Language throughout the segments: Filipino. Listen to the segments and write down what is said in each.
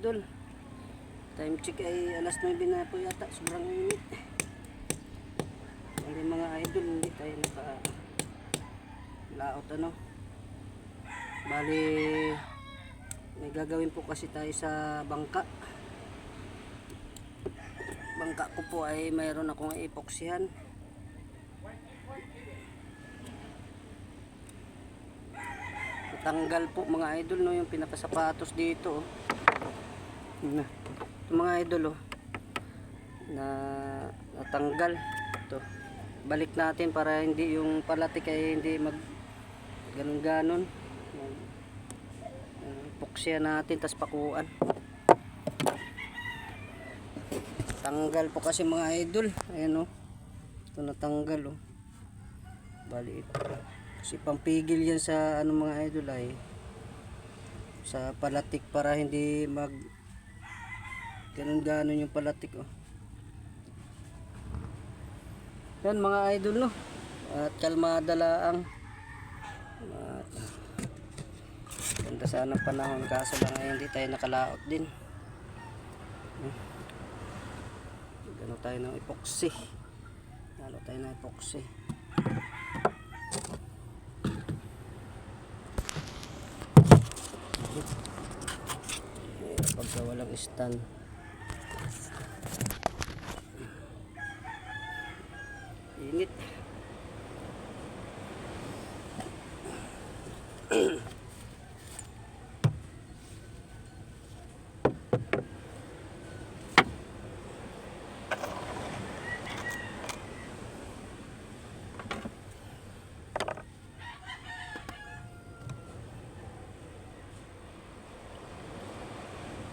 idol. Time check ay alas 9 na po yata. Sobrang init. Bali mga idol, hindi tayo laot ano. Bali may gagawin po kasi tayo sa bangka. Bangka ko po ay mayroon akong epoxyhan. Tanggal po mga idol no, yung pinakasapatos dito oh. Ito mga idol oh, na natanggal ito. Balik natin para hindi yung palatik ay hindi mag ganun-ganon. Epoxy natin tas pakuan. Tanggal po kasi mga idol. Ayan oh, ito natanggal oh. Bali ito kasi pampigil yan sa ano mga idol ay sa palatik para hindi mag ganun-ganon yung palatik oh. Yan mga idol no, at kalmada laang at ganda sana ang panahon, kaso lang ay hindi tayo nakalaot din. Gano tayo ng epoxy, lalo tayo ng epoxy. Pagka walang stand init.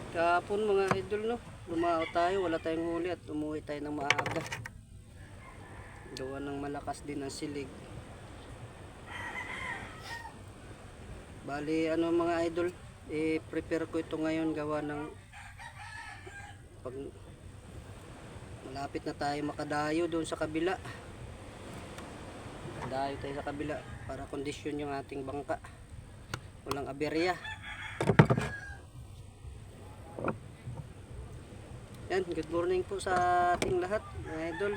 Kahapon mga idol no, lumao tayo, wala tayong huli at umuwi tayo ng maaga. Gawa ng malakas din ang silig. Bali ano mga idol, i-prepare ko ito ngayon gawa ng pag malapit na tayo makadayo doon sa kabila. Dayo tayo sa kabila para kondisyon yung ating bangka. Walang aberya. Yan, good morning po sa ating lahat mga idol.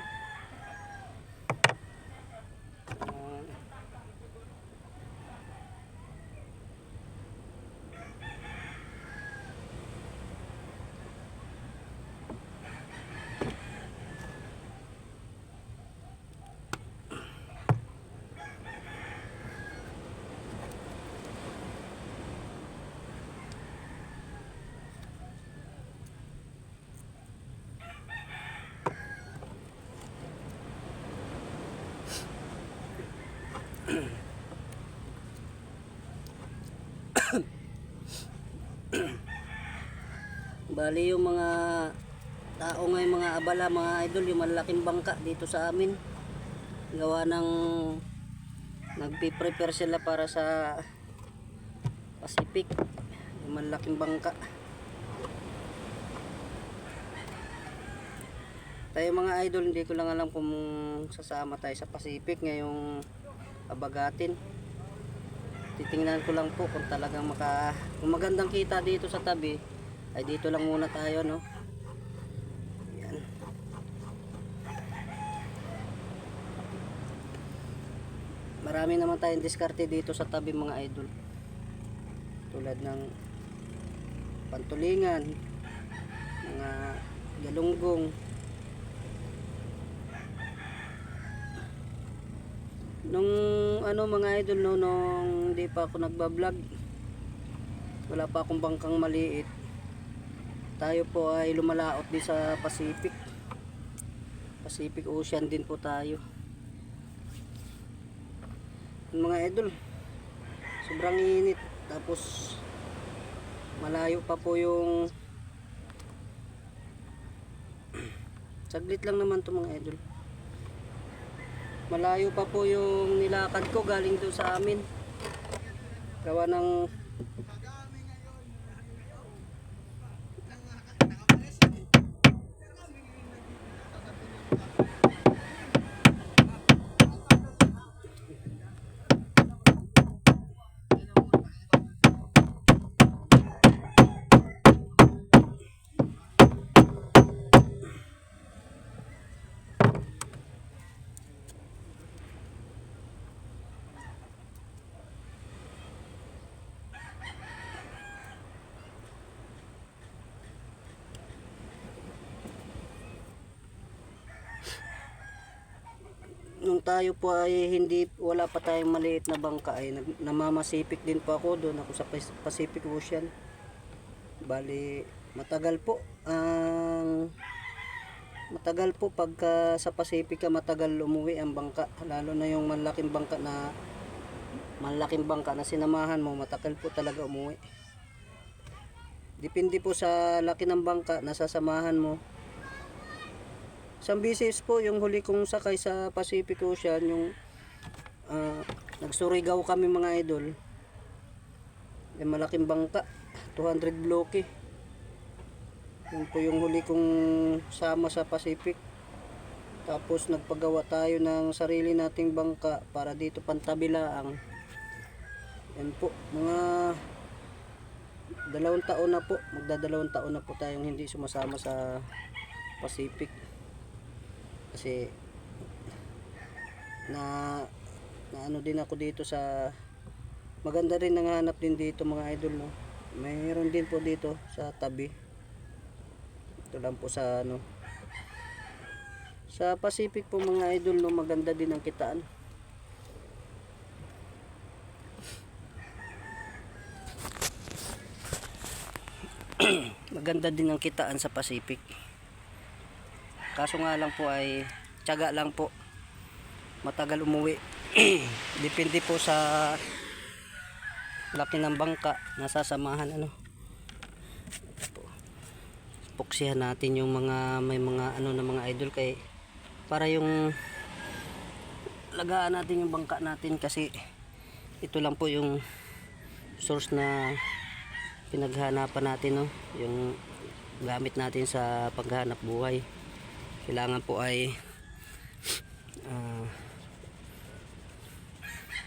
Bali yung mga tao ngayon, mga abala mga idol, yung malaking bangka dito sa amin, gawa ng nagpi-prepare sila para sa Pacific, yung malaking bangka. Tayo mga idol, hindi ko lang alam kung sasama tayo sa Pacific ngayong abagatin. Titingnan ko lang po kung talagang kung magandang kita dito sa tabi ay dito lang muna tayo no. Yan. Marami naman tayong diskarte dito sa tabi mga idol, tulad ng pantulingan, mga galunggong. Nung ano mga idol no, nung hindi pa ako nagbablog, wala pa akong bangkang maliit, tayo po ay lumalaot din sa Pacific Ocean din po tayo. Mga idol, sobrang init, tapos malayo pa po yung saglit lang naman to mga idol, malayo pa po yung nilakad ko galing doon sa amin, gawa ng nung tayo po ay wala pa tayong maliit na bangka ay namamasipik din po ako doon ako sa Pacific Ocean. Bali matagal po pagka sa Pacific ka, matagal umuwi ang bangka, lalo na yung malaking bangka na sinamahan mo, matagal po talaga umuwi. Depende po sa laki ng bangka na sasamahan mo. Isang bisis po yung huli kong sakay sa Pacific Ocean, yung nagsurigao kami mga idol. Yung malaking bangka, 200 bloke. Yun po yung huli kong sama sa Pacific. Tapos nagpagawa tayo ng sarili nating bangka para dito pantabilaang. Yan po, mga 2 taon na po, magda2 taon na po tayong hindi sumasama sa Pacific. Kasi na ano din ako dito sa maganda rin nanghanap din dito mga idol, no. Mayroon din po dito sa tabi. Ito lang po sa sa Pacific po mga idol, no, maganda din ang kitaan. Maganda din ang kitaan sa Pacific. Kaso nga lang po ay tiyaga lang po. Matagal umuwi. Depende po sa laki ng bangka na sasamahan, Puksihan natin yung may mga na mga idol kay para yung lagaan natin yung bangka natin, kasi ito lang po yung source na pinaghanapan natin, yung gamit natin sa paghanap buhay. Kailangan po ay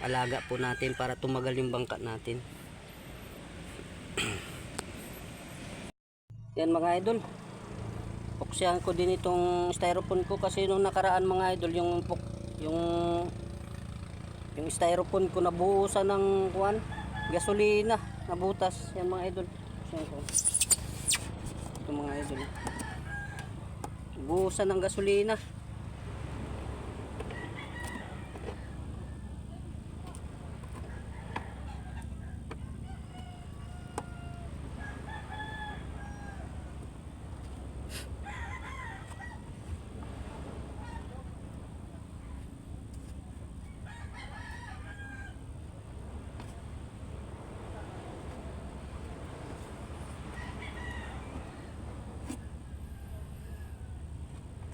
alaga po natin para tumagal yung bangka natin. Yan mga idol, puksyahan ko din itong styrofoam ko kasi nung nakaraan mga idol, yung styrofoam ko nabuhusan ng gasolina, nabutas. Yan mga idol, puksyahan ko ito mga idol, nabuhusan ng gasolina.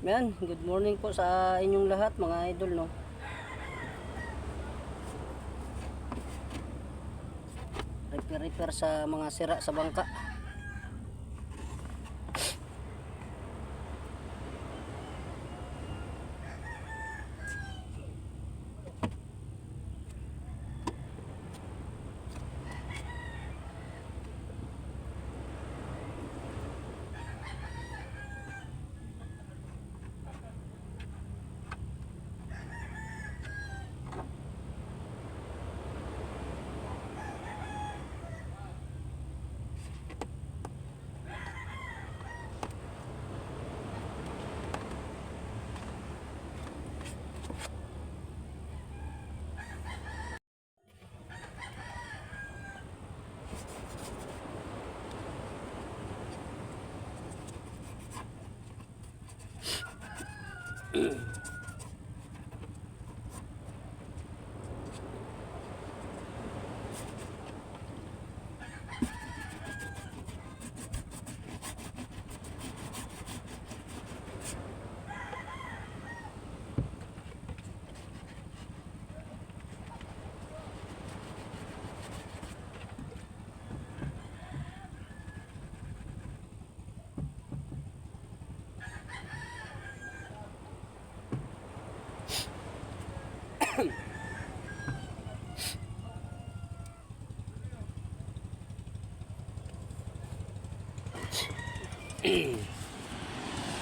Yan, good morning po sa inyong lahat mga idol, no. Repair sa mga sira sa bangka.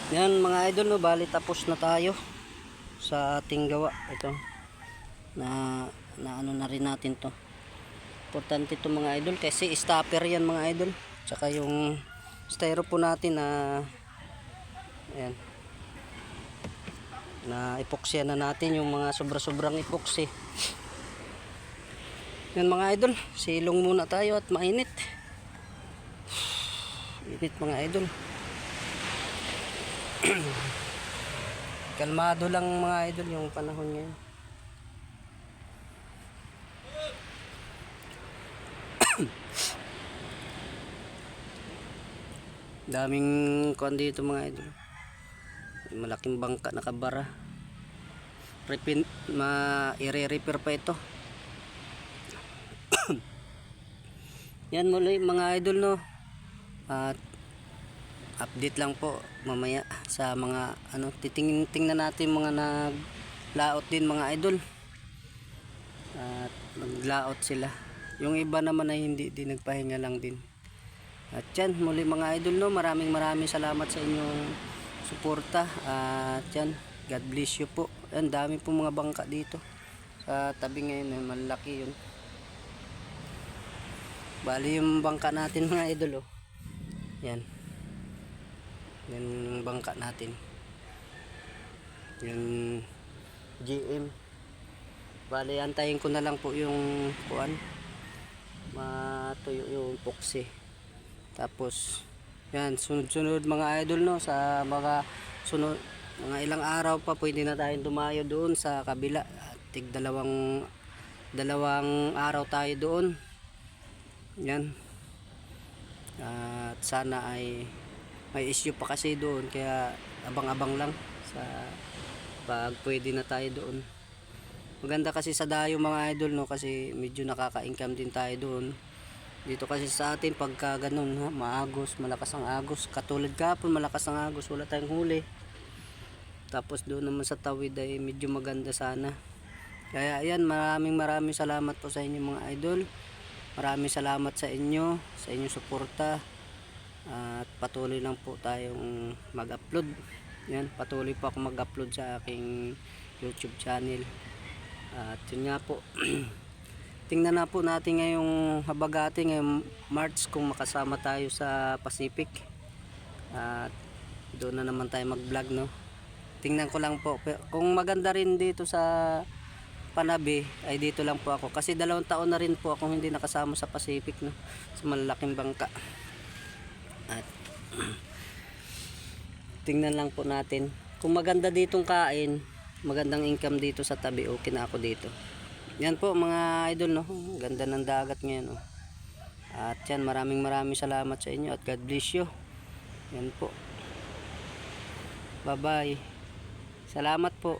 Yan mga idol, no, bali tapos na tayo sa ating gawa. Ito na ano na rin natin to. Importante to mga idol kasi stopper yan mga idol. Tsaka yung styrofoam natin na ayan. Na epoxy na natin yung mga sobra-sobrang epoxy. Yan mga idol, silong muna tayo at mainit. Init mga idol. Kalmado lang mga idol yung panahon ngayon. Daming kuan dito mga idol. Malaking bangka nakabara. I-repair pa ito. Yan muli mga idol no. At update lang po mamaya sa mga ano, tingnan natin mga naglaot din mga idol. At naglaot sila. Yung iba naman ay hindi din, nagpahinga lang din. At yan muli mga idol no, maraming salamat sa inyong suporta. At yan, God bless you po. Yan, dami po mga bangka dito sa tabi ngayon, malaki yun. Bali yung bangka natin mga idol oh. Yan. Yan yung bangka natin. Yung GM. Bali antayin ko na lang po yung kuan. Matuyo yung epoxy. Tapos yan, sunod-sunod mga idol no, sa mga sunod mga ilang araw pa pwede na tayong dumayo doon sa kabila. Tig dalawang araw tayo doon. Yan. At sana ay may issue pa kasi doon, kaya abang-abang lang sa pag pwede na tayo doon. Maganda kasi sa dayo mga idol no, kasi medyo nakaka-income din tayo doon. Dito kasi sa atin pagka ganun ha, maagos, malakas ang agos. Katulad kapon malakas ang agos, wala tayong huli. Tapos doon naman sa tawid ay medyo maganda sana. Kaya ayan, maraming salamat po sa inyo mga idol. Maraming salamat sa inyong suporta. At patuloy lang po tayong mag-upload. Yan, patuloy po ako mag-upload sa aking YouTube channel. At yun nga po. Tingnan na po natin ngayong habagati, ngayong March, kung makasama tayo sa Pacific. At doon na naman tayo mag-vlog no. Tingnan ko lang po. Kung maganda rin dito sa Panabi ay dito lang po ako, kasi 2 taon na rin po akong hindi nakasama sa Pacific no, sa malalaking bangka. At tingnan lang po natin kung maganda ditong kain, magandang income dito sa tabi, okay na ako dito. Yan po mga idol no, ganda ng dagat ngayon no. At yan, maraming salamat sa inyo at God bless you. Yan po, bye bye, salamat po.